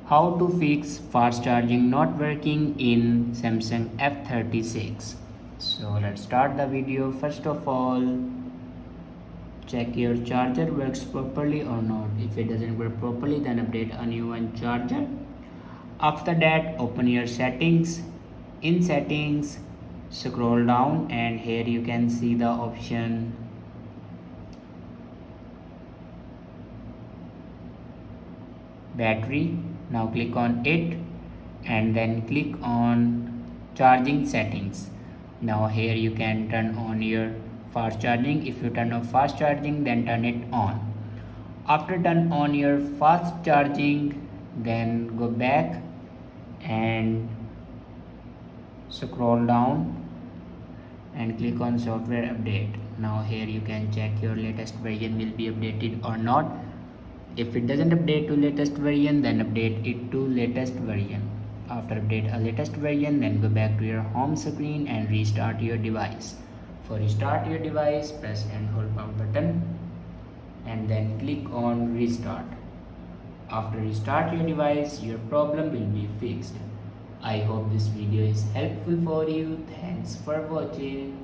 How to fix fast charging not working in Samsung F36. So let's start the video. First of all, check your charger works properly or not. If it doesn't work properly, then update a new one charger. After that, open your settings. In settings, scroll down and here you can see the option battery. Now click on it and then click on charging settings. Now here you can turn on your fast charging. If you turn off fast charging, then turn it on. After turn on your fast charging, then go back and scroll down and click on software update. Now here you can check your latest version will be updated or not. If it doesn't update to latest version, then update it to latest version. After update a latest version, then go back to your home screen and restart your device. For restart your device, press and hold power button and then click on restart. After restart your device, your problem will be fixed. I hope this video is helpful for you. Thanks for watching.